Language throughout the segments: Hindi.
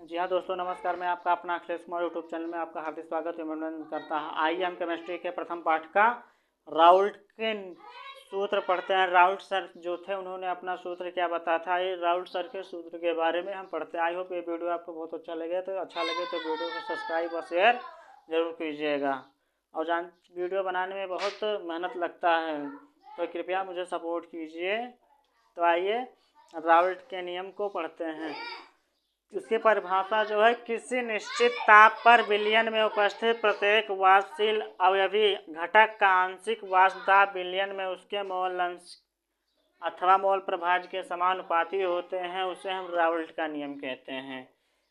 जी हाँ दोस्तों, नमस्कार। मैं आपका अपना अखिलेश कुमार यूट्यूब चैनल में आपका हार्दिक स्वागत अभिनंदन करता हूँ। आइए हम केमिस्ट्री के प्रथम पाठ का राउल्ट के सूत्र पढ़ते हैं। राउल्ट सर जो थे उन्होंने अपना सूत्र क्या बताया था, ये राउल्ट सर के सूत्र के बारे में हम पढ़ते हैं। आई होप ये वीडियो आपको बहुत अच्छा लगे तो वीडियो को सब्सक्राइब और शेयर जरूर कीजिएगा। और वीडियो बनाने में बहुत मेहनत लगता है, तो कृपया मुझे सपोर्ट कीजिए। तो आइए राउल्ट के नियम को पढ़ते हैं। इसकी परिभाषा जो है, किसी निश्चित ताप पर विलयन में उपस्थित प्रत्येक वाष्पशील अवयवी घटक का आंशिक वाष्प दाब विलयन में उसके मोल अंश अथवा मोल प्रभाज्य के समानुपाती होते हैं, उसे हम राउल्ट का नियम कहते हैं।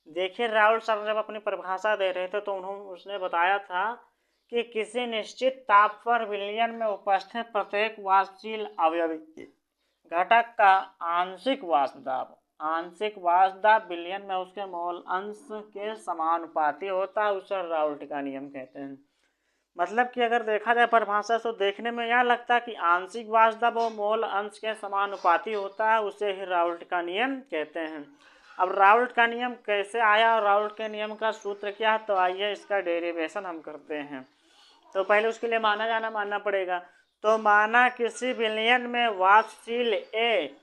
देखिए, राउल्ट सर जब अपनी परिभाषा दे रहे थे तो उसने बताया था कि किसी निश्चित ताप पर विलयन में उपस्थित प्रत्येक वाष्पशील अवयवी घटक का आंशिक वाष्प दाब विलयन में उसके मोल अंश के समानुपाती होता है, उसे राउल्ट का नियम कहते हैं। मतलब कि अगर देखा जाए परिभाषा तो देखने में यह लगता है कि आंशिक वाष्प दाब और मोल अंश के समानुपाती होता है, उसे ही राउल्ट का नियम कहते हैं। अब राउल्ट का नियम कैसे आया और राउल्ट के नियम का सूत्र क्या है, तो आइए इसका डेरिवेशन हम करते हैं। तो पहले उसके लिए मानना पड़ेगा। तो माना किसी विलयन में वाष्पशील ए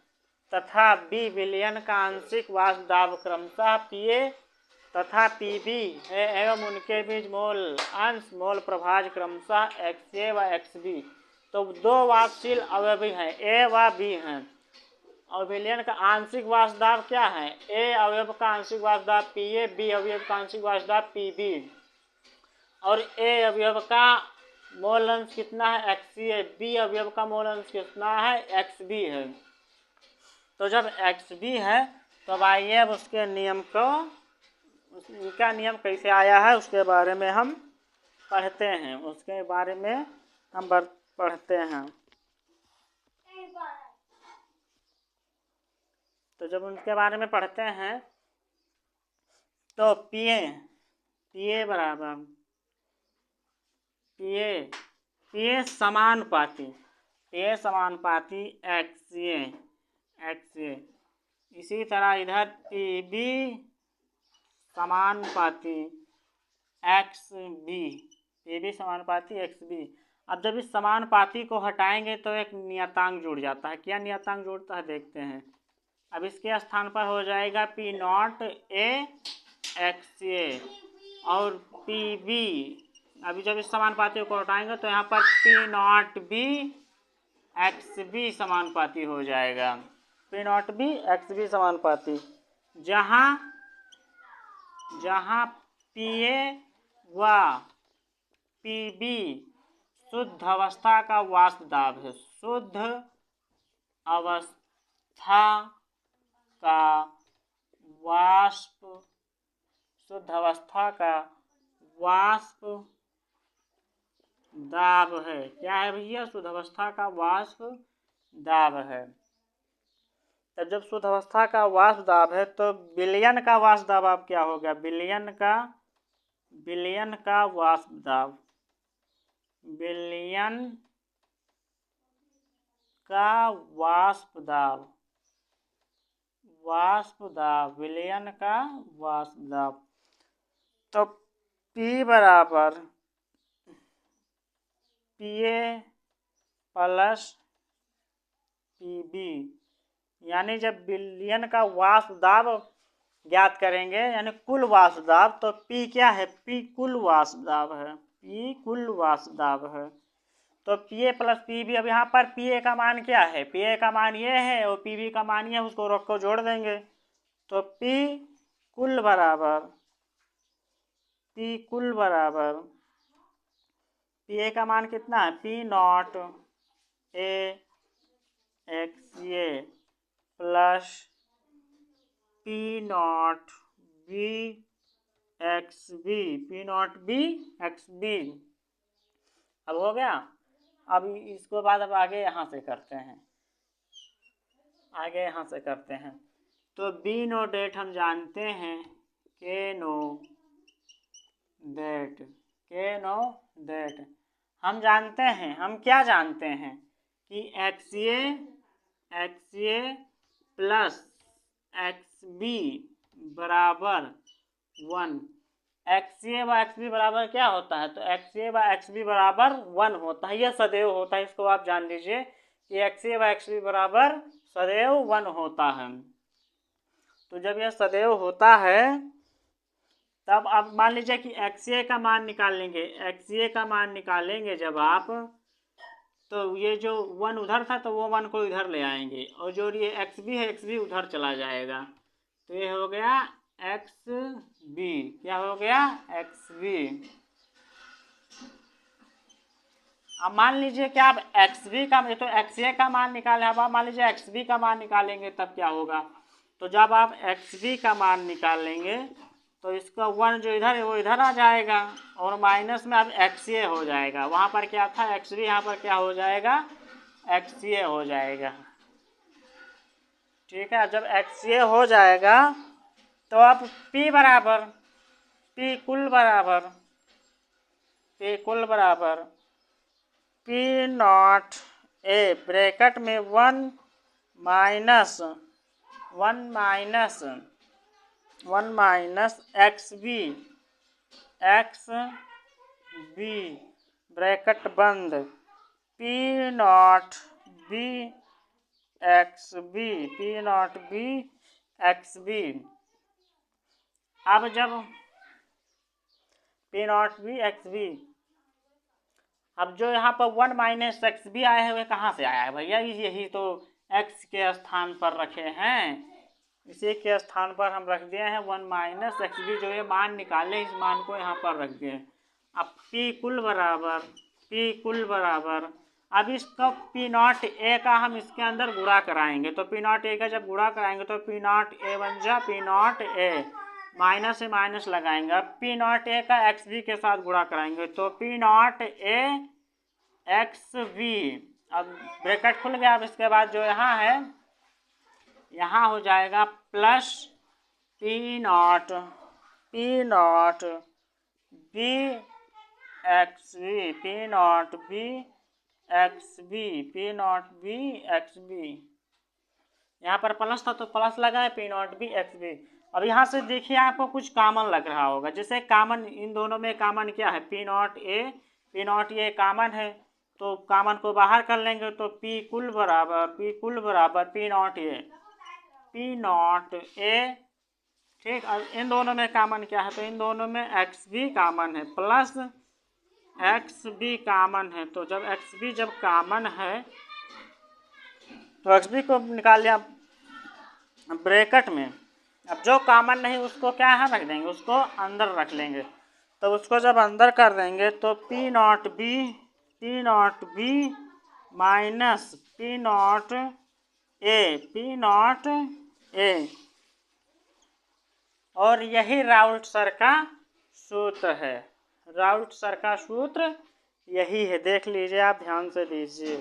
तथा बी विलयन का आंशिक वाष्प दाब क्रमशः पीए तथा पीबी है एवं उनके बीच मोल अंश मोल प्रभाज्य क्रमशः एक्सए व एक्सबी। तो दो वाष्पशील अवयवी हैं, ए व बी हैं, और विलयन का आंशिक वाष्प दाब क्या है, ए अवयव का आंशिक वाष्प दाब पीए, बी अवयव का आंशिक वाष्प दाब पीबी, और ए अवयव का मोल अंश कितना है, एक्सए, बी अवयव का मोल अंश कितना है, एक्सबी है। तो जब एक्सबी है तो अब आइए अब उसके नियम को, उसका नियम कैसे आया है उसके बारे में हम पढ़ते हैं। तो जब उनके बारे में पढ़ते हैं तो पीए बराबर पीए समानुपाती एक्सए। इसी तरह इधर पीबी समानुपाती एक्सबी। अब जब इस समानुपाती को हटाएंगे तो एक नियतांक जुड़ जाता है। क्या नियतांक जुड़ता है देखते हैं। अब इसके स्थान पर हो जाएगा पी नॉट ए एक्सए और पी बी। अभी जब इस समानुपाती को हटाएंगे तो यहाँ पर P naught B x B समानुपाती हो जाएगा। P naught B x B समानुपाती, जहाँ पी ए व पी बी शुद्ध अवस्था का वाष्प दाब है। शुद्ध अवस्था का वाष्प दाब है। क्या है भैया, शुद्ध अवस्था का वाष्प दाब है। तब जब शुद्ध अवस्था का वाष्प दाब है तो विलयन का वाष्प दाब अब क्या हो गया, विलयन का वाष्प दाब तो P बराबर पीए प्लस पीबी, यानी जब विलयन का वाष्प दाब ज्ञात करेंगे यानी कुल वाष्प दाब, तो P क्या है, P कुल वाष्प दाब है। तो Pa प्लस Pb, अब यहाँ पर Pa का मान क्या है, Pa का मान ये है और Pb का मान ये है, उसको रख को जोड़ देंगे तो P कुल बराबर Pa का मान कितना है, P naught A x A plus P naught B x B. अब हो गया। अब इसको बाद अब आगे यहाँ से करते हैं। तो बी नो डेट हम जानते हैं, के नो डेट हम जानते हैं। हम क्या जानते हैं कि एक्सए प्लस एक्सबी बराबर 1। एक्स ए व एक्स बी बराबर क्या होता है? तो एक्स ए व एक्स बी बराबर 1 होता है। यह सदैव होता है, इसको आप जान लीजिए कि एक्स ए व एक्स बी बराबर सदैव 1 होता है। तो जब यह सदैव होता है तब आप मान लीजिए कि एक्स ए का मान निकालेंगे, एक्स ए का मान निकालेंगे जब आप, तो ये जो 1 उधर था तो वो 1 को इधर ले आएंगे, और जो ये एक्स बी है एक्स बी उधर चला जाएगा, तो ये हो गया एक्स बी। क्या हो गया? X B. अब मान लीजिए कि आप एक्स बी का, ये तो एक्स ए का मान निकाले, अब आप मान लीजिए एक्स बी का मान निकालेंगे तब क्या होगा? तो जब आप एक्स बी का मान निकालेंगे तो इसका 1 जो इधर है वो इधर आ जाएगा, और माइनस में अब एक्स ए हो जाएगा। वहाँ पर क्या था? एक्स बी, यहाँ पर क्या हो जाएगा? एक्स ए हो जाएगा। ठीक है, जब एक्स ए हो जाएगा तो अब पी बराबर, पी कुल बराबर पी नॉट ए ब्रैकेट में 1 माइनस एक्स बी ब्रैकेट बंद, P naught B x B. अब जब P naught B x B, अब जो यहाँ पर 1 माइनस एक्स बी आया है वह कहाँ से आया है भैया? यही तो एक्स के स्थान पर रखे हैं, इसी के स्थान पर हम रख दिए हैं 1 माइनस एक्स बी। जो ये मान निकाले इस मान को यहाँ पर रख दिए। अब पी कुल बराबर अब इसका पी नॉट ए का हम इसके अंदर गुणा कराएंगे, तो पी नॉट ए का जब गुणा कराएंगे तो पी नॉट ए बन जा पी नॉट ए, माइनस से माइनस लगाएंगे। अब पी नॉट ए का एक्स बी के साथ गुणा कराएंगे तो P naught A x B. अब ब्रैकेट खुल गया। अब इसके बाद जो यहाँ है यहाँ हो जाएगा plus P naught B x B, यहाँ पर प्लस था तो प्लस लगा है P naught B x B. अब यहाँ से देखिए आपको कुछ कॉमन लग रहा होगा, जैसे कॉमन इन दोनों में कॉमन क्या है? पी नॉट ए कॉमन है, तो कॉमन को बाहर कर लेंगे तो पी कुल बराबर पी नॉट ए। ठीक, अब इन दोनों में कॉमन क्या है? तो इन दोनों में एक्स बी कॉमन है प्लस एक्स बी कॉमन है। तो जब एक्स बी जब कॉमन है तो एक्स बी को निकाल लिया ब्रैकेट में। अब जो कॉमन नहीं उसको क्या है रख देंगे, उसको अंदर रख लेंगे। तो उसको जब अंदर कर देंगे तो P naught B minus P naught ए, और यही राउल्ट सर का सूत्र है। राउल्ट सर का सूत्र यही है, देख लीजिए आप ध्यान से लीजिए।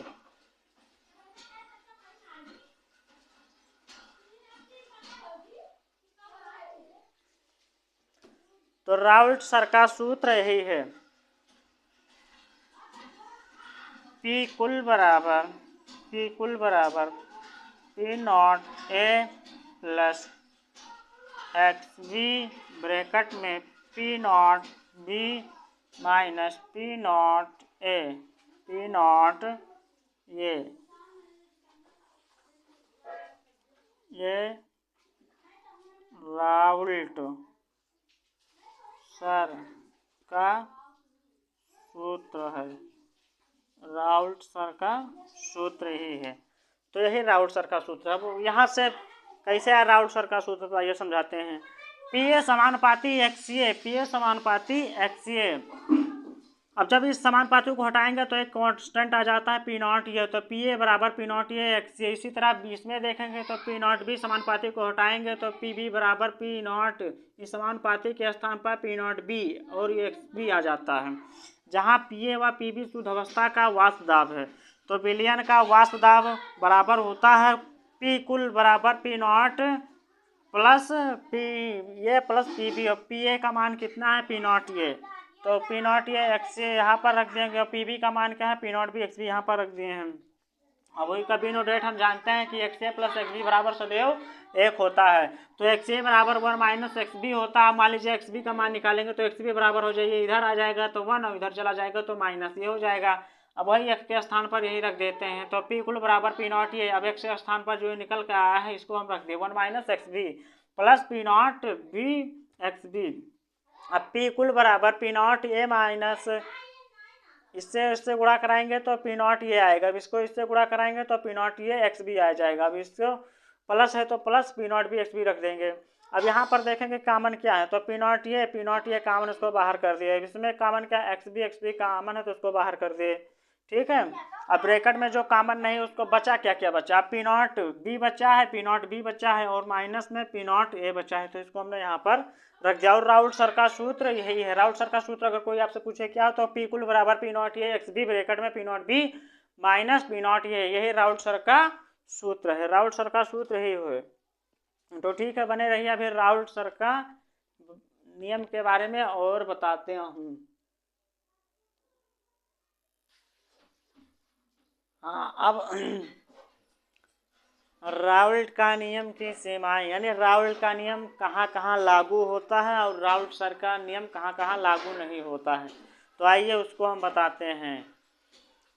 तो राउल्ट सर का सूत्र यही है, पी कुल बराबर P naught A plus x B bracket में P naught B minus P naught ये राउल्ट सर का सूत्र है। राउल्ट सर का सूत्र ही है, तो यही राउल्ट सर का सूत्र है। अब यहाँ से कैसे है राउल्ट सर का सूत्र, तो आइए समझाते हैं। पी ए समानुपाती एक्स ए। अब जब इस समानुपाती को हटाएंगे तो एक कांस्टेंट आ जाता है पी नॉट ए, तो पी ए बराबर पी नॉट ए एक्स ए। इसी तरह बीच में देखेंगे तो पी नॉट बी समानुपाती को हटाएंगे तो पी बी बराबर पी नॉट, इस समानुपाती के स्थान पर पी नॉट बी और एक्स बी आ जाता है। जहाँ पी ए व पी बी शुद्ध अवस्था का वाष्प दाब है, तो विलयन का वाष्प दाब बराबर होता है पी कुल बराबर P naught plus P A plus P B. और पी ए का मान कितना है? पी नॉट ए, तो P naught A x A यहाँ पर रख देंगे, और पी बी का मान क्या है? P naught B x B यहाँ पर रख दिए हैं। अब वही का बिनो डेट हम जानते हैं कि x A plus x B बराबर सदैव 1 होता है। तो एक्स ए बराबर 1 माइनस एक्स बी होता है। मान लीजिए एक्स बी का मान निकालेंगे तो एक्स बी बराबर हो जाइए, इधर आ जाएगा तो 1 और इधर चला जाएगा तो माइनस, ये हो जाएगा। अब वही एक्स के स्थान पर यही रख देते हैं, तो पी कुल बराबर पी नॉट ये। अब एक्स के स्थान पर जो निकल के आया है इसको हम रख दिए 1 minus X B plus P naught B x B. अब पी कुल बराबर पी नॉट ए माइनस, इससे गुणा कराएंगे तो पी नॉट ये आएगा। अब इसको इससे गुणा कराएंगे तो P naught A X B आ जाएगा। अब इसको प्लस है तो plus P naught B x B रख देंगे। अब यहाँ पर देखेंगे कामन क्या है, तो पी नॉट ये कामन, उसको बाहर कर दिए। इसमें कामन क्या एक्स बी कामन है तो उसको बाहर कर दिए, ठीक है। अब ब्रैकेट में जो कामन नहीं उसको बचा, क्या क्या बचा, पी नॉट बी बचा है, पी नॉट बी बचा है और माइनस में पी नॉट ए बचा है, तो इसको हमने यहाँ पर रख दिया। और राउल्ट सर का सूत्र यही है। राउल्ट सर का सूत्र अगर कोई आपसे पूछे क्या तो पी कुल बराबर P naught A x B bracket में P naught B minus P naught A, यही राउल्ट सर का सूत्र है। राउल्ट सर का सूत्र यही है। तो ठीक है, बने रहिए। फिर राउल्ट सर का नियम के बारे में और बताते हूँ। हाँ, अब राउल्ट का नियम की सीमाएं, यानी राउल्ट का नियम कहाँ कहाँ लागू होता है और राउल्ट सर का नियम कहाँ कहाँ लागू नहीं होता है, तो आइए उसको हम बताते हैं।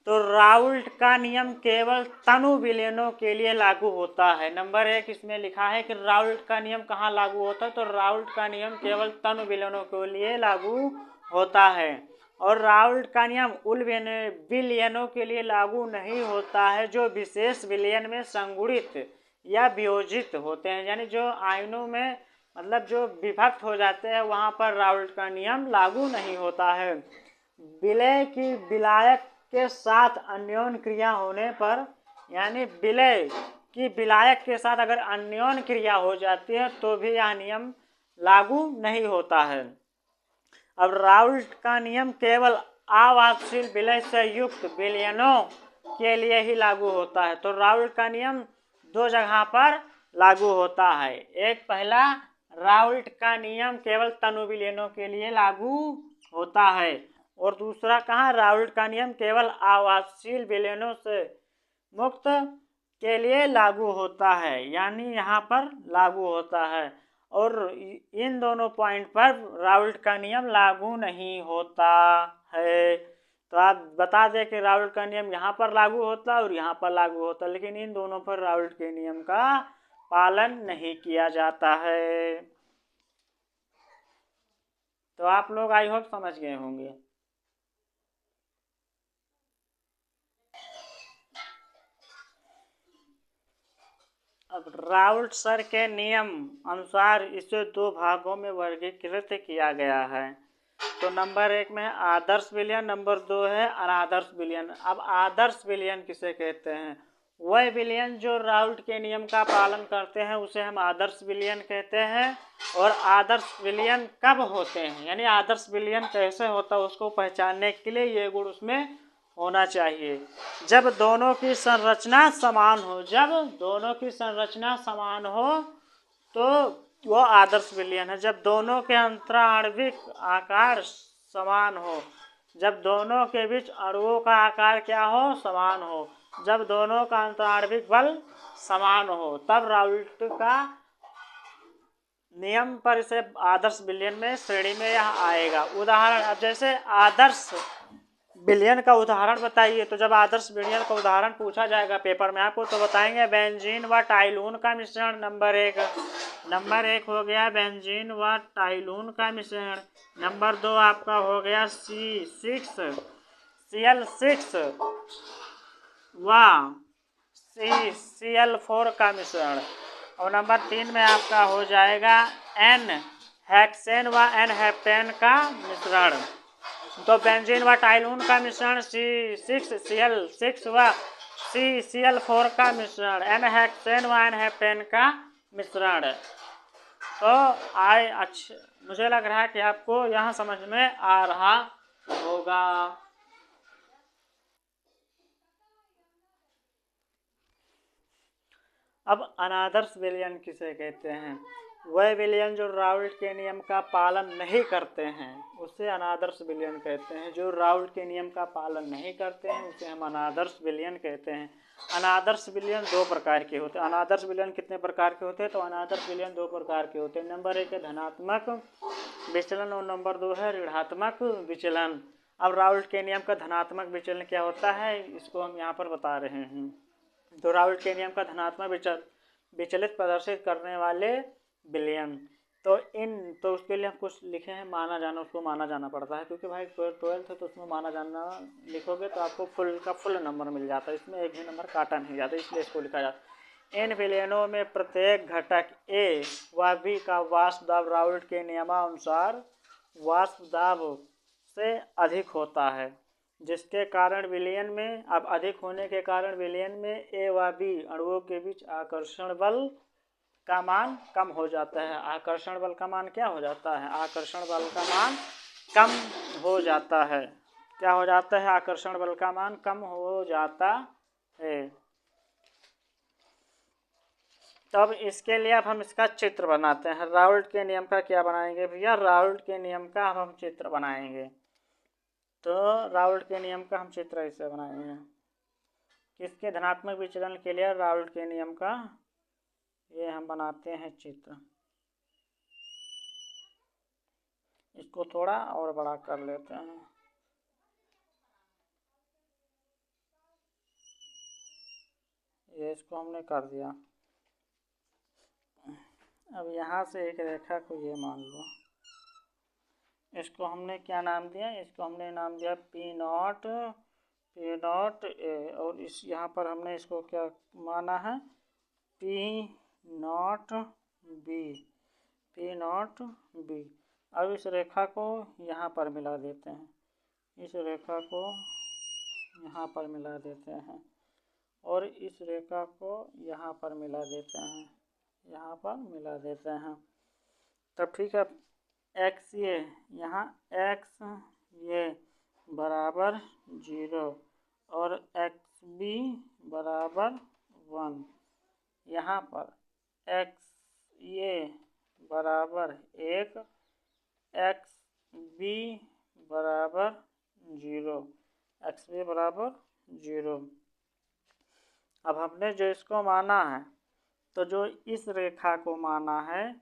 तो राउल्ट का नियम केवल तनु विलयनों के लिए लागू होता है। नंबर 1 इसमें लिखा है कि राउल्ट का नियम कहाँ लागू होता है, तो राउल्ट का नियम केवल तनु विलयनों के लिए लागू होता है। और राउल्ट का नियम उन विलयनों के लिए लागू नहीं होता है जो विशेष विलयन में संगुणित या वियोजित होते हैं, यानी जो आयनों में मतलब जो विभक्त हो जाते हैं वहाँ पर राउल्ट का नियम लागू नहीं होता है। विलय की विलायक के साथ अन्योन्य क्रिया होने पर, यानी विलय की विलायक के साथ अगर अन्योन्य क्रिया हो जाती है तो भी यह नियम लागू नहीं होता है। अब राउल्ट का नियम केवल अवातशील विलय से युक्त विलयनों के लिए ही लागू होता है। तो राउल्ट का नियम 2 जगह पर लागू होता है। एक पहला, राउल्ट का नियम केवल तनु विलयनों के लिए लागू होता है, और दूसरा कहाँ, राउल्ट का नियम केवल अवातशील विलयनों से मुक्त के लिए लागू होता है, यानी यहाँ पर लागू होता है। और इन दोनों पॉइंट पर राउल्ट का नियम लागू नहीं होता है। तो आप बता दें कि राउल्ट का नियम यहाँ पर लागू होता है और यहाँ पर लागू होता है, लेकिन इन दोनों पर राउल्ट के नियम का पालन नहीं किया जाता है। तो आप लोग आई होप समझ गए होंगे। अब राउल्ट सर के नियम अनुसार इसे 2 भागों में वर्गीकृत किया गया है। तो नंबर 1 में आदर्श विलयन, नंबर 2 है अनादर्श विलयन। अब आदर्श विलयन किसे कहते हैं, वह विलयन जो राउल्ट के नियम का पालन करते हैं उसे हम आदर्श विलयन कहते हैं। और आदर्श विलयन कब होते हैं, यानी आदर्श विलयन कैसे होता है उसको पहचानने के लिए ये गुण उसमें होना चाहिए। जब दोनों की संरचना समान हो, जब दोनों की संरचना समान हो तो वो आदर्श विलयन है। जब दोनों के अंतराण्विक आकार समान हो, जब दोनों के बीच अणुओं का आकार क्या हो, समान हो, जब दोनों का अंतराण्विक बल समान हो, तब राउल्ट का नियम पर इसे आदर्श विलयन में श्रेणी में यह आएगा। उदाहरण, अब जैसे आदर्श विलयन का उदाहरण बताइए, तो जब आदर्श विलयन का उदाहरण पूछा जाएगा पेपर में आपको तो बताएंगे बेंजीन व टाइलून का मिश्रण। नंबर 1 हो गया बेंजीन व टाइलून का मिश्रण। नंबर 2 आपका हो गया CL6 व CCl4 का मिश्रण। और नंबर 3 में आपका हो जाएगा N हेक्सेन व N हेप्टेन का मिश्रण। तो बेंजीन व टाइलून का मिश्रण C6Cl6 व CCl4 का मिश्रण, N हेक्सेन व N हेप्टेन का मिश्रण। तो अच्छा, मुझे लग रहा है कि आपको यहाँ समझ में आ रहा होगा। अब अनादर्श विलयन किसे कहते हैं? वह विलयन जो राउल्ट के नियम का पालन नहीं करते हैं उसे अनादर्श विलयन कहते हैं। जो राउल्ट के नियम का पालन नहीं करते हैं उसे हम अनादर्श विलयन कहते हैं। अनादर्श विलयन दो प्रकार के होते हैं। अनादर्श विलयन कितने प्रकार के होते हैं? तो अनादर्श विलयन दो प्रकार के होते हैं। नंबर 1 है धनात्मक विचलन और नंबर 2 है ऋणात्मक विचलन। अब राउल्ट के नियम का धनात्मक विचलन क्या होता है इसको हम यहाँ पर बता रहे हैं। तो राउल्ट के नियम का धनात्मक विचलित प्रदर्शित करने वाले विलयन, तो उसके लिए हम कुछ लिखे हैं माना जाना, उसको माना जाना पड़ता है क्योंकि भाई 12th है तो उसमें माना जाना लिखोगे तो आपको फुल का फुल नंबर मिल जाता है, इसमें एक भी नंबर काटा नहीं जाता, इसलिए इसको लिखा जाता है। इन विलयनों में प्रत्येक घटक ए व बी का वाष्प दाब राउल्ट के नियमानुसार वाष्प दाब से अधिक होता है, जिसके कारण विलयन में अब अधिक होने के कारण विलयन में ए व बी अणुओं के बीच आकर्षण बल का मान कम हो जाता है। आकर्षण बल का मान क्या हो जाता है? आकर्षण बल का मान कम हो जाता है। क्या हो जाता है? आकर्षण बल का मान कम हो जाता है। तब इसके लिए अब हम इसका चित्र बनाते हैं। राउल्ट के नियम का क्या बनाएंगे भैया? राउल्ट के नियम का अब हम चित्र बनाएंगे। तो राउल्ट के नियम का हम चित्र ऐसे बनाएंगे। किसके? धनात्मक विचलन के लिए राउल्ट के नियम का ये हम बनाते हैं चित्र। इसको थोड़ा और बड़ा कर लेते हैं। ये इसको हमने कर दिया। अब यहाँ से एक रेखा को ये मान लो, इसको हमने क्या नाम दिया? इसको हमने नाम दिया P नॉट ए, और इस यहाँ पर हमने इसको क्या माना है? P naught B. अब इस रेखा को यहाँ पर मिला देते हैं, इस रेखा को यहाँ पर मिला देते हैं और इस रेखा को यहाँ पर मिला देते हैं, यहाँ पर मिला देते हैं। तब ठीक है, एक्स ये यहाँ एक्स ये बराबर 0 और एक्स बी बराबर 1, यहाँ पर एक्स ये बराबर 1, एक्स बी बराबर 0, एक्स बी बराबर 0। अब हमने जो इसको माना है, तो जो इस रेखा को माना है,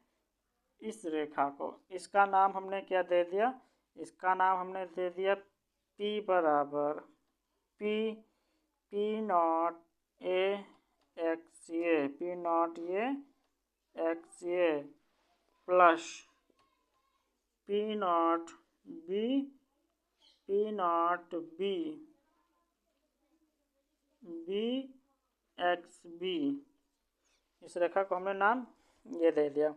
इस रेखा को, इसका नाम हमने क्या दे दिया? इसका नाम हमने दे दिया P बराबर P naught A x A, P naught A x A plus P naught B x B. इस रेखा को हमने नाम ये दे दिया।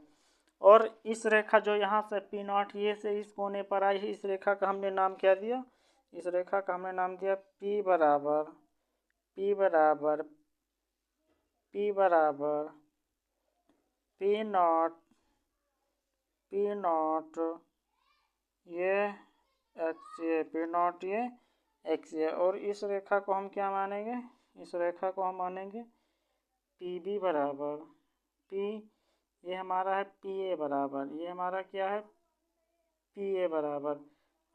और इस रेखा जो यहाँ से P नॉट ये से इस कोने पर आई है, इस रेखा का हमने नाम क्या दिया? इस रेखा का हमने नाम दिया P बराबर P not A x A, P not A x A. और इस रेखा को हम क्या मानेंगे? इस रेखा को हम मानेंगे पी बी बराबर P, ये हमारा है पी ए बराबर, ये हमारा क्या है? पी ए बराबर,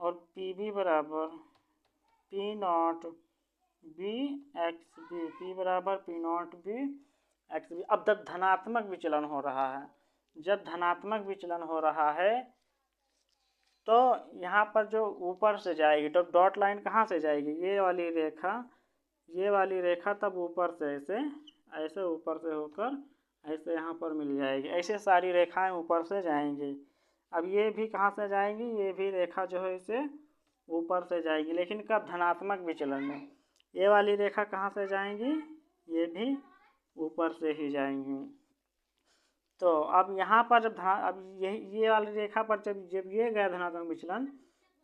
और पी बी बराबर P naught B x B, P बराबर P naught B x B. अब जब धनात्मक विचलन हो रहा है, जब धनात्मक विचलन हो रहा है तो यहाँ पर जो ऊपर से जाएगी, तो डॉट लाइन कहाँ से जाएगी? ये वाली रेखा तब ऊपर से ऐसे ऊपर से होकर ऐसे यहाँ पर मिल जाएगी। ऐसे सारी रेखाएं ऊपर से जाएंगी। अब ये भी कहाँ से जाएंगी? ये भी रेखा जो है इसे ऊपर से जाएगी, लेकिन कब? धनात्मक विचलन में। ये वाली रेखा कहाँ से जाएंगी? ये भी ऊपर से ही जाएंगी। तो अब यहाँ पर जब अब ये वाली रेखा पर जब ये गया धनात्मक विचलन,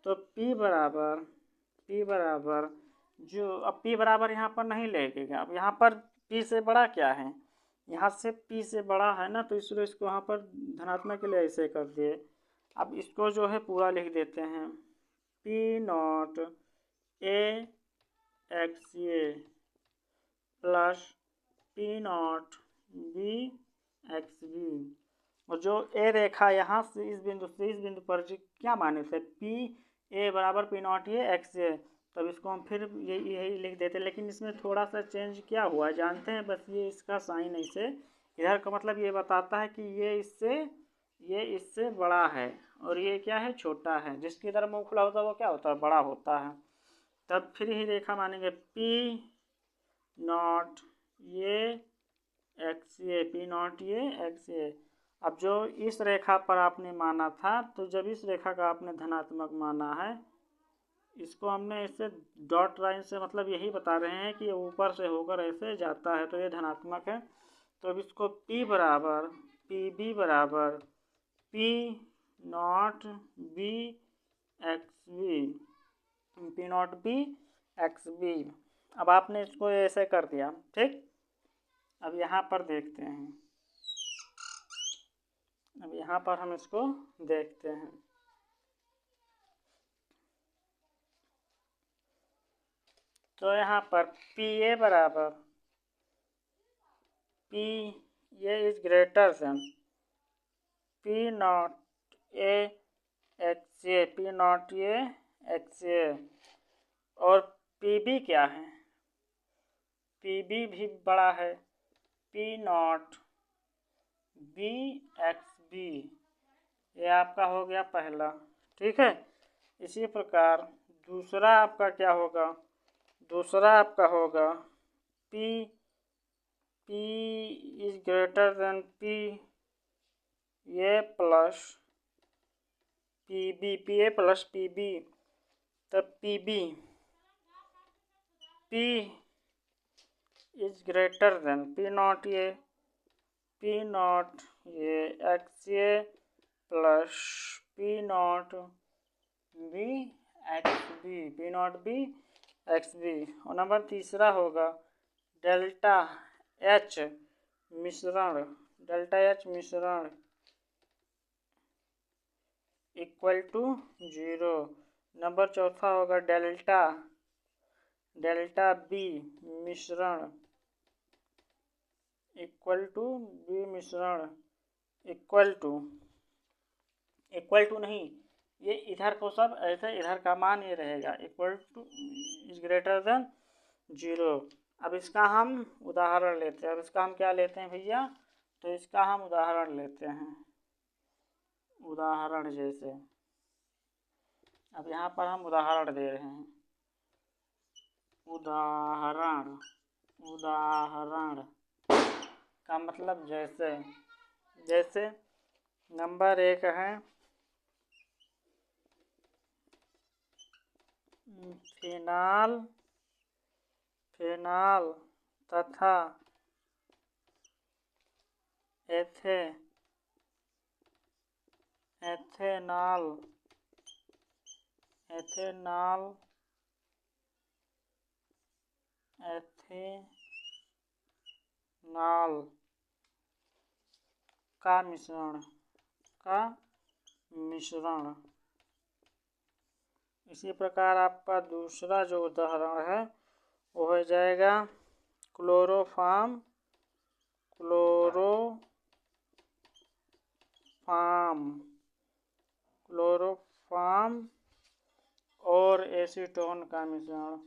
तो P बराबर जो, अब P बराबर यहाँ पर नहीं लगेगा। अब यहाँ पर P से बड़ा क्या है? यहाँ से P से बड़ा है ना, तो इसलिए इसको यहाँ पर धनात्मक के लिए ऐसे कर दिए। अब इसको जो है पूरा लिख देते हैं P naught A x A plus P naught B x B. और जो ए रेखा यहाँ से इस बिंदु पर क्या माने थे, पी ए बराबर पी नॉट ए एक्स ए, तब इसको हम फिर यही लिख देते, लेकिन इसमें थोड़ा सा चेंज क्या हुआ जानते हैं, बस ये इसका साइन ऐसे इधर का मतलब ये बताता है कि ये इससे बड़ा है और ये क्या है, छोटा है। जिसकी इधर मुंह खुला होता है वो क्या होता है, बड़ा होता है। तब फिर ही रेखा मानेंगे P naught A x A, P naught A x ए। अब जो इस रेखा पर आपने माना था, तो जब इस रेखा का आपने धनात्मक माना है, इसको हमने इससे डॉट लाइन से मतलब यही बता रहे हैं कि ऊपर से होकर ऐसे जाता है, तो ये धनात्मक है। तो अब इसको P बराबर पी बी बराबर P naught B x B, P naught B x B. अब आपने इसको ऐसे कर दिया, ठीक। अब यहाँ पर देखते हैं, अब यहाँ पर हम इसको देखते हैं। तो यहाँ पर पी ए बराबर P A is greater than P naught A x A, P naught A x A. और पी बी क्या है, पी बी भी बड़ा है, P naught B x B. ये आपका हो गया पहला, ठीक है। इसी प्रकार दूसरा आपका क्या होगा, दूसरा आपका होगा P is greater than P A plus P A plus P B. तब P is greater than P naught A x A plus P naught B x B, P naught B x B. और नंबर तीसरा होगा डेल्टा एच मिश्रण, डेल्टा एच मिश्रण इक्वल टू 0। नंबर चौथा होगा डेल्टा बी मिश्रण इक्वल टू बी मिश्रण इक्वल टू नहीं, ये इधर को सब ऐसे इधर का मान ये रहेगा, equal two is greater than 0। अब इसका हम उदाहरण लेते हैं। अब इसका हम क्या लेते हैं भैया, तो इसका हम उदाहरण लेते हैं। उदाहरण जैसे अब यहाँ पर हम उदाहरण दे रहे हैं, उदाहरण का मतलब जैसे नंबर 1 है फिनाल तथा एथेनॉल का मिश्रण। इसी प्रकार आपका दूसरा जो उदाहरण है वो हो जाएगा क्लोरोफार्म और एसीटोन का मिश्रण,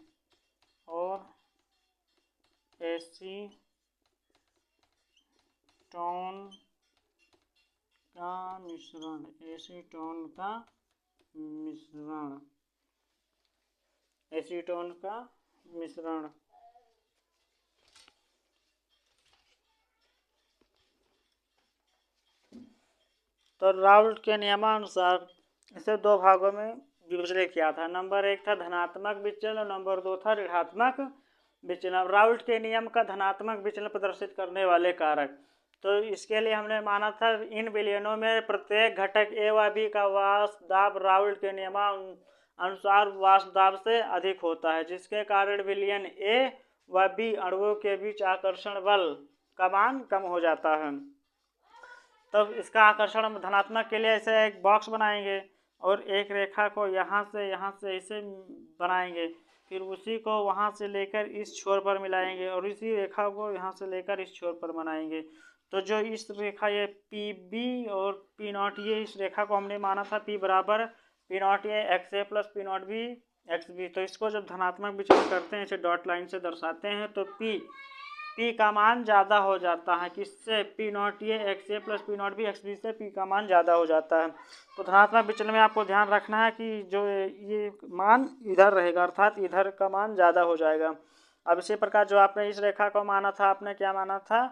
एसीटोन का मिश्रण। तो राउल्ट के नियमानुसार इसे 2 भागों में विभाजित किया था। नंबर 1 था धनात्मक विचलन और नंबर 2 था ऋणात्मक विचलन। राउल्ट के नियम का धनात्मक विचलन प्रदर्शित करने वाले कारक, तो इसके लिए हमने माना था इन विलयनों में प्रत्येक घटक ए व बी का वाष्प दाब राउल्ट के नियमानुसार वाष्प दाब से अधिक होता है, जिसके कारण विलयन ए व बी अणुओं के बीच आकर्षण बल का मान कम हो जाता है। तब इसका आकर्षण हम धनात्मक के लिए ऐसे एक बॉक्स बनाएंगे और एक रेखा को यहाँ से ऐसे बनाएंगे। फिर उसी को वहाँ से लेकर इस छोर पर मिलाएंगे और इसी रेखा को यहाँ से लेकर इस छोर पर बनाएंगे। तो जो इस रेखा ये पी बी और पी नॉट, ये इस रेखा को हमने माना था पी बराबर P naught A x A plus P naught B x B. तो इसको जब धनात्मक विचलन करते हैं, इसे डॉट लाइन से दर्शाते हैं, तो पी का मान ज़्यादा हो जाता है। किससे? P naught A x A plus P naught B x B से पी का मान ज़्यादा हो जाता है। तो धनात्मक विचलन में आपको ध्यान रखना है कि जो ये मान इधर रहेगा, अर्थात इधर का मान ज़्यादा हो जाएगा। अब इसी प्रकार जो आपने इस रेखा को माना था, आपने क्या माना था?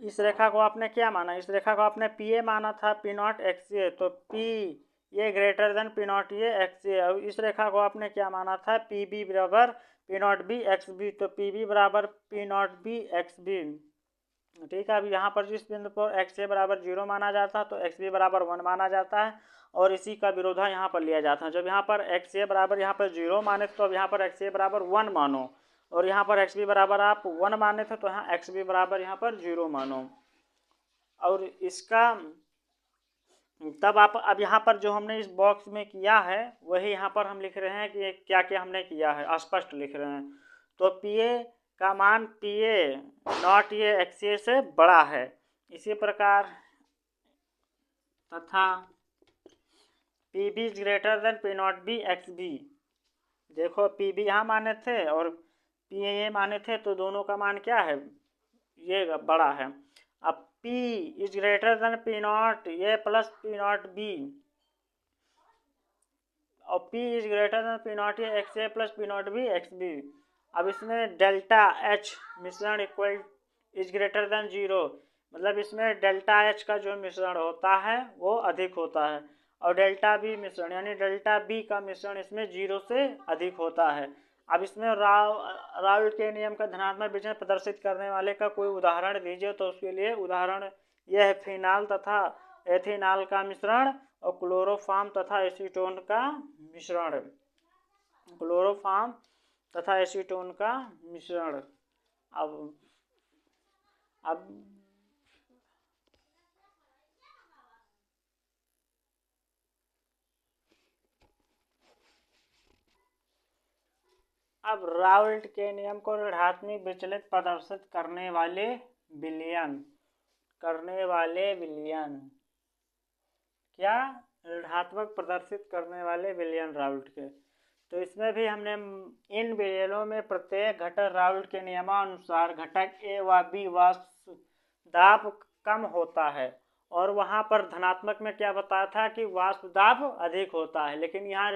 इस रेखा को आपने क्या माना? इस रेखा को आपने पी ए माना था, पी नॉट एक्स ए। तो P A greater than P naught A x A. और इस रेखा को आपने क्या माना था? पी बी बराबर P naught B x B. तो पी बी बराबर P naught B x B. ठीक है। अब यहाँ पर जिस बिंदु पर एक्स ए बराबर 0 माना जाता है, तो एक्स बी बराबर 1 माना जाता है और इसी का विरोधा यहाँ पर लिया जाता है। जब यहाँ पर एक्स ए बराबर यहाँ पर 0 माने तो अब यहाँ पर एक्स ए बराबर 1 मानो, और यहाँ पर एक्स बी बराबर आप 1 माने थे तो यहाँ एक्स बी बराबर यहाँ पर 0 मानो। और इसका तब आप अब यहाँ पर जो हमने इस बॉक्स में किया है वही यहाँ पर हम लिख रहे हैं कि क्या क्या हमने किया है, स्पष्ट लिख रहे हैं। तो पी ए का मान P A naught A x A से बड़ा है। इसी प्रकार तथा P B is greater than P naught B x B. देखो पी बी यहाँ माने थे और पी ए माने थे, तो दोनों का मान क्या है? ये बड़ा है। अब P is greater than P naught A plus P naught B, और P is greater than P naught A x A plus P naught B x B. अब इसमें डेल्टा H मिश्रण इक्वल इज ग्रेटर देन 0, मतलब इसमें डेल्टा H का जो मिश्रण होता है वो अधिक होता है, और डेल्टा B मिश्रण यानी डेल्टा B का मिश्रण इसमें 0 से अधिक होता है। अब इसमें राउल्ट के नियम का धनात्मक विचलन प्रदर्शित करने वाले का कोई उदाहरण दीजिए। तो उसके लिए उदाहरण यह है फिनाल तथा एथिनाल का मिश्रण और क्लोरोफॉर्म तथा एसीटोन का मिश्रण। क्लोरोफॉर्म तथा एसीटोन का मिश्रण। अब राउल्ट के नियम को ऋणात्मक विचलित प्रदर्शित करने वाले विलयन क्या? ऋणात्मक प्रदर्शित करने वाले विलयन राउल्ट के। तो इसमें भी हमने इन विलयनों में प्रत्येक घटक राउल्ट के नियमानुसार घटक ए व बी वाष्प दाब कम होता है, और वहाँ पर धनात्मक में क्या बताया था कि वाष्प दाब अधिक होता है, लेकिन यहाँ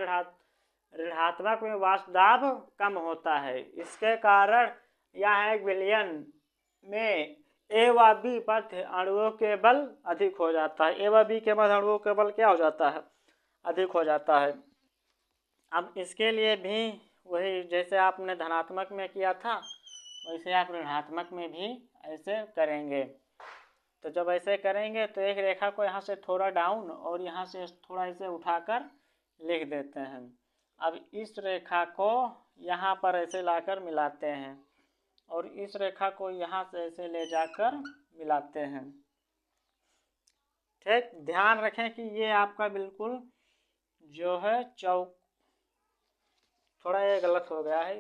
ऋणात्मक में वाष्प दाब कम होता है। इसके कारण यहाँ एक विलयन में ए व बी मध्य अणुओं के बल अधिक हो जाता है। ए व बी के मध्य अणुओं के बल क्या हो जाता है? अधिक हो जाता है। अब इसके लिए भी वही जैसे आपने धनात्मक में किया था वैसे आप ऋणात्मक में भी ऐसे करेंगे। तो जब ऐसे करेंगे तो एक रेखा को यहाँ से थोड़ा डाउन और यहाँ से थोड़ा ऐसे उठाकर लिख देते हैं। अब इस रेखा को यहाँ पर ऐसे लाकर मिलाते हैं और इस रेखा को यहाँ से ऐसे ले जाकर मिलाते हैं। ठीक, ध्यान रखें कि ये आपका बिल्कुल जो है थोड़ा ये गलत हो गया है,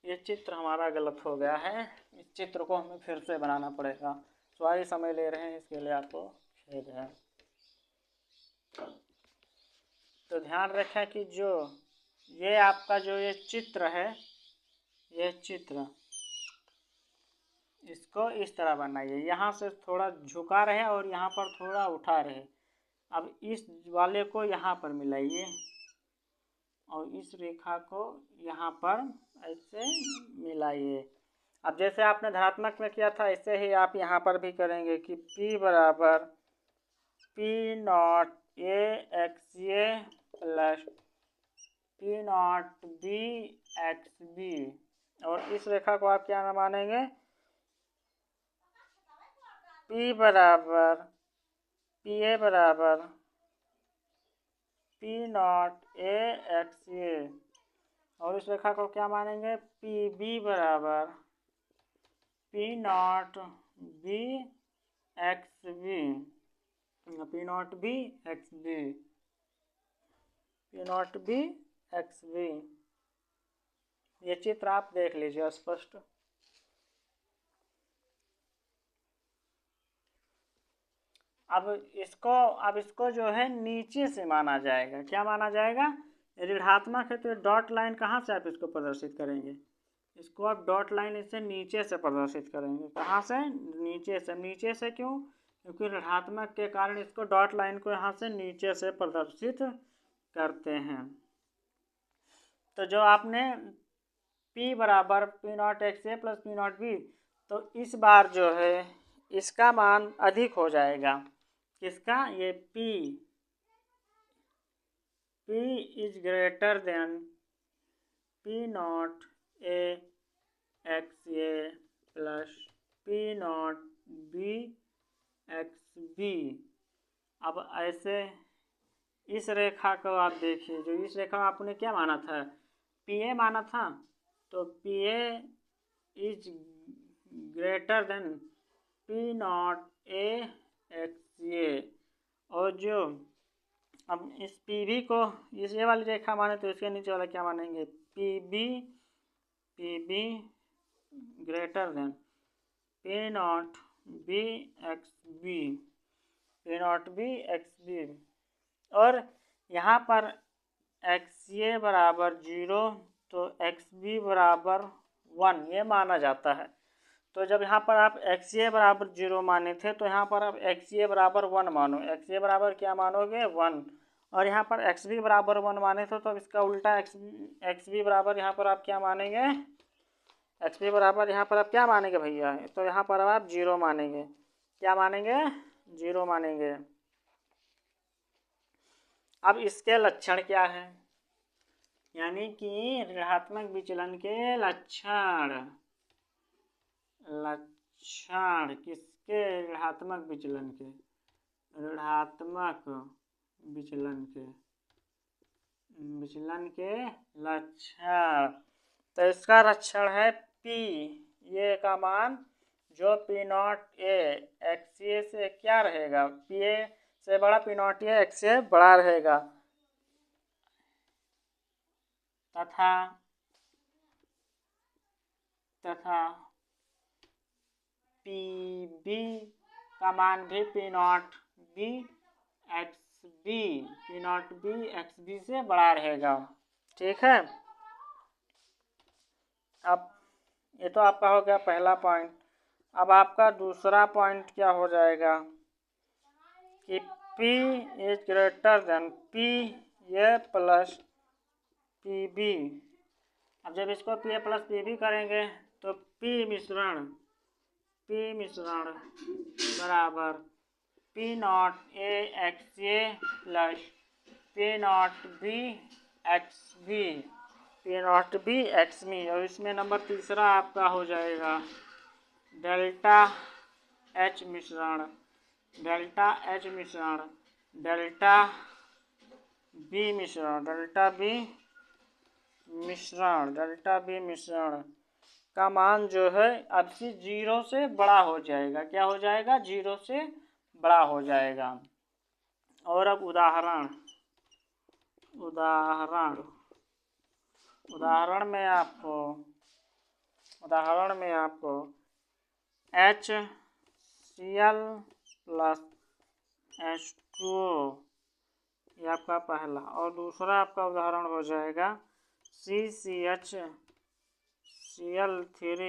ये चित्र हमारा गलत हो गया है। इस चित्र को हमें फिर से बनाना पड़ेगा। सॉरी, समय ले रहे हैं इसके लिए आपको खेद है। तो ध्यान रखें कि जो ये आपका जो ये चित्र है, ये चित्र इसको इस तरह बनाइए, यहाँ से थोड़ा झुका रहे और यहाँ पर थोड़ा उठा रहे। अब इस वाले को यहाँ पर मिलाइए और इस रेखा को यहाँ पर ऐसे मिलाइए। अब जैसे आपने धनात्मक में किया था ऐसे ही आप यहाँ पर भी करेंगे कि P बराबर P naught A x A plus P naught B x B, और इस रेखा को आप क्या मानेंगे? P बराबर पी ए बराबर P naught A x A, और इस रेखा को क्या मानेंगे? पी बी बराबर P naught B x B, P naught B x B. P naught B x B. ये चित्र आप देख लीजिए स्पष्ट। अब इसको जो है नीचे से माना जाएगा। क्या माना जाएगा? ऋणात्मक है तो डॉट लाइन कहाँ से आप इसको प्रदर्शित करेंगे? इसको आप डॉट लाइन इससे नीचे से प्रदर्शित करेंगे। कहाँ से? नीचे से। नीचे से क्यों? क्योंकि ऋणात्मक के कारण इसको डॉट लाइन को यहाँ से नीचे से प्रदर्शित करते हैं। तो जो आपने P बराबर P naught X A plus P naught B, तो इस बार जो है इसका मान अधिक हो जाएगा। किसका? ये P is greater than P naught A x A plus P naught B x B. अब ऐसे इस रेखा को आप देखिए, जो इस रेखा आपने क्या माना था? पी ए माना था, तो P A is greater than P naught A x A. और जो अब इस पी बी को इस ये वाली रेखा माने तो इसके नीचे वाला क्या मानेंगे? P B greater than P naught B x B, P naught B x B. और यहाँ पर एक्स ए बराबर 0 तो एक्स बी बराबर 1 ये माना जाता है। तो जब यहाँ पर आप एक्स ए बराबर 0 माने थे, तो यहाँ पर आप एक्स ए बराबर 1 मानो। एक्स ए बराबर क्या मानोगे? 1। और यहाँ पर एक्स बी बराबर 1 माने थे, तो इसका उल्टा एक्स बी बराबर यहाँ पर आप क्या मानेंगे? एक्स बी बराबर यहाँ पर आप क्या मानेंगे भैया? तो यहाँ पर आप 0 मानेंगे। क्या मानेंगे? 0 मानेंगे। अब इसके लक्षण क्या है? यानी कि ऋणात्मक विचलन के लक्षण किसके? ऋणात्मक विचलन के। ऋणात्मक विचलन के लक्षण। तो इसका लक्षण है P ये का मान जो P naught A x A से क्या रहेगा? P ए से बड़ा, P नॉट ए एक्स से बड़ा रहेगा। तथा पी बी का मान भी P naught B x B से बड़ा रहेगा। ठीक है। अब ये तो आपका हो गया पहला पॉइंट। अब आपका दूसरा पॉइंट क्या हो जाएगा कि P is greater than P A plus P B. अब जब इसको P A plus P B करेंगे तो P मिश्रण बराबर P naught A x A plus P naught B x B, P naught B x B. और इसमें नंबर तीसरा आपका हो जाएगा डेल्टा एच मिश्रण डेल्टा बी मिश्रण का मान जो है अब से 0 से बड़ा हो जाएगा। क्या हो जाएगा? 0 से बड़ा हो जाएगा। और अब उदाहरण में आपको HCl प्लस H2O ये आपका पहला। और दूसरा आपका उदाहरण हो जाएगा CCH Cl3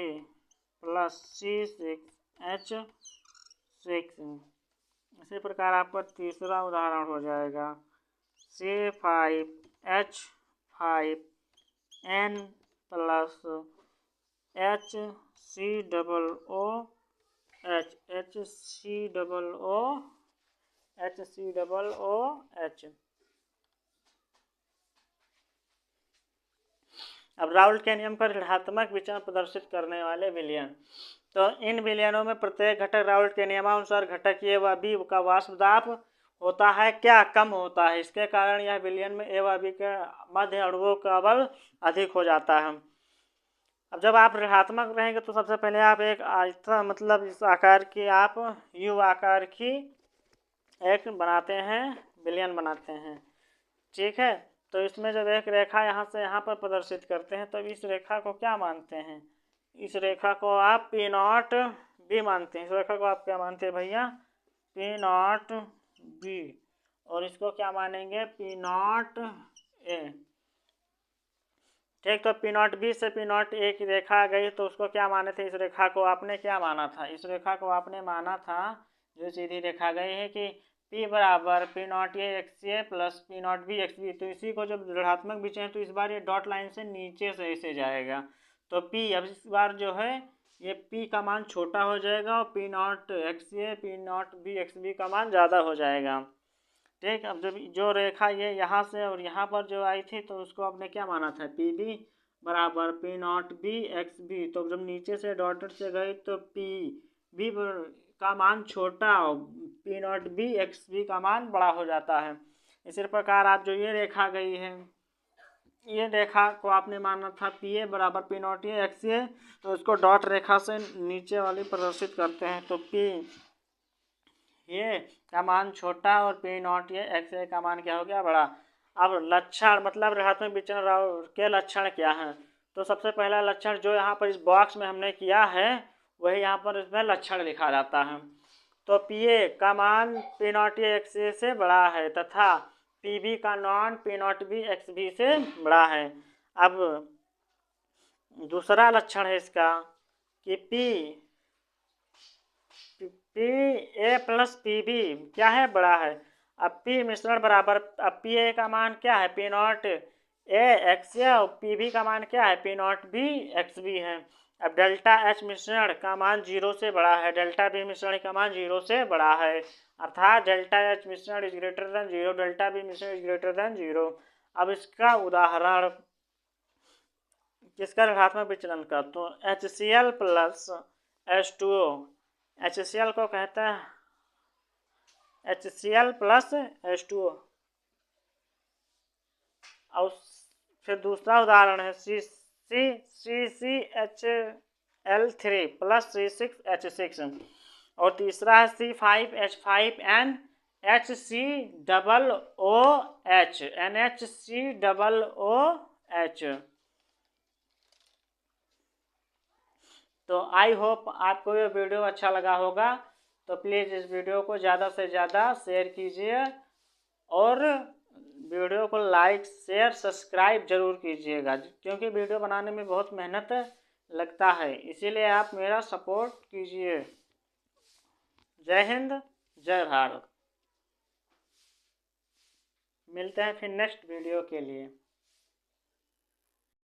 प्लस C6H6। इसी प्रकार आपका तीसरा उदाहरण हो जाएगा C5H5N प्लस HCOOH। अब राउल्ट के नियम पर ऋणात्मक विचलन प्रदर्शित करने वाले विलयन। तो इन विलयनों में प्रत्येक घटक राउल्ट के नियमानुसार घटक ए व बी का वाष्प दाब होता है क्या? कम होता है। इसके कारण यह विलयन में ए व बी के मध्य अणुओं का बल अधिक हो जाता है। अब जब आप ऋणात्मक रहेंगे तो सबसे पहले आप एक आयता मतलब इस आकार की आप यू आकार की एक बनाते हैं, विलयन बनाते हैं। ठीक है। तो इसमें जब एक रेखा यहाँ से यहाँ पर प्रदर्शित करते हैं तब इस रेखा को क्या मानते हैं? इस रेखा को आप पी नॉट बी मानते हैं। इस रेखा को आप क्या मानते हैं भैया? P naught B. और इसको क्या मानेंगे? पी नॉट ए। ठीक, तो पी नॉट बी से पी नॉट ए की रेखा आ गई तो उसको क्या माने थे? इस रेखा को आपने क्या माना था? इस रेखा को आपने माना था, जो सीधी रेखा गई है, कि P बराबर P naught A x A plus P naught B x B. तो इसी को जब ऋणात्मक बीचे तो इस बार ये डॉट लाइन से नीचे से ऐसे जाएगा। तो P अब इस बार जो है ये P का मान छोटा हो जाएगा और P naught X A P naught B x B का मान ज़्यादा हो जाएगा। ठीक, अब जब जो रेखा ये यहाँ से और यहाँ पर जो आई थी तो उसको आपने क्या माना था? पी बी बराबर P naught B x B. तो जब नीचे से डॉटेड से गई तो पी बी का मान छोटा और P naught B x B का मान बड़ा हो जाता है। इसी प्रकार आप जो ये रेखा गई है, ये रेखा को आपने माना था पी ए बराबर पी नॉट ए एक्स ए, तो इसको डॉट रेखा से नीचे वाली प्रदर्शित करते हैं। तो पी ये का मान छोटा और पी नॉट ये एक्स ए का मान क्या हो गया? बड़ा। अब लक्षण मतलब ऋणात्मक विचलन के लक्षण क्या हैं? तो सबसे पहला लक्षण जो यहाँ पर इस बॉक्स में हमने किया है वही यहाँ पर इसमें लक्षण लिखा जाता है। तो पी ए का मान P naught A x A से बड़ा है तथा पी बी का नॉन P naught B x B से बड़ा है। अब दूसरा लक्षण है इसका कि P A plus P B क्या है? बड़ा है। अब पी मिश्रण बराबर, अब पी ए का मान क्या है? P naught A x A और पी बी का मान क्या है? P naught B x B है। अब डेल्टा एच मिश्रण का मान 0 से बड़ा है, डेल्टा बी मिश्रण का मान 0 से बड़ा है, अर्थात डेल्टा एच मिश्रण is greater than 0, delta B मिश्रण इज ग्रेटर देन 0। अब इसका उदाहरण किसका? ऋणात्मक विचलन का। तो HCl प्लस H2O, HCl को कहते हैं HCl प्लस H2O। और फिर दूसरा उदाहरण है CCHL3 प्लस C6H6। और तीसरा है C5H5N HCOOH NHCOOH। तो आई होप आपको ये वीडियो अच्छा लगा होगा। तो प्लीज़ इस वीडियो को ज़्यादा से ज़्यादा शेयर कीजिए और वीडियो को लाइक शेयर सब्सक्राइब जरूर कीजिएगा, क्योंकि वीडियो बनाने में बहुत मेहनत लगता है, इसीलिए आप मेरा सपोर्ट कीजिए। जय हिंद, जय भारत। मिलते हैं फिर नेक्स्ट वीडियो के लिए।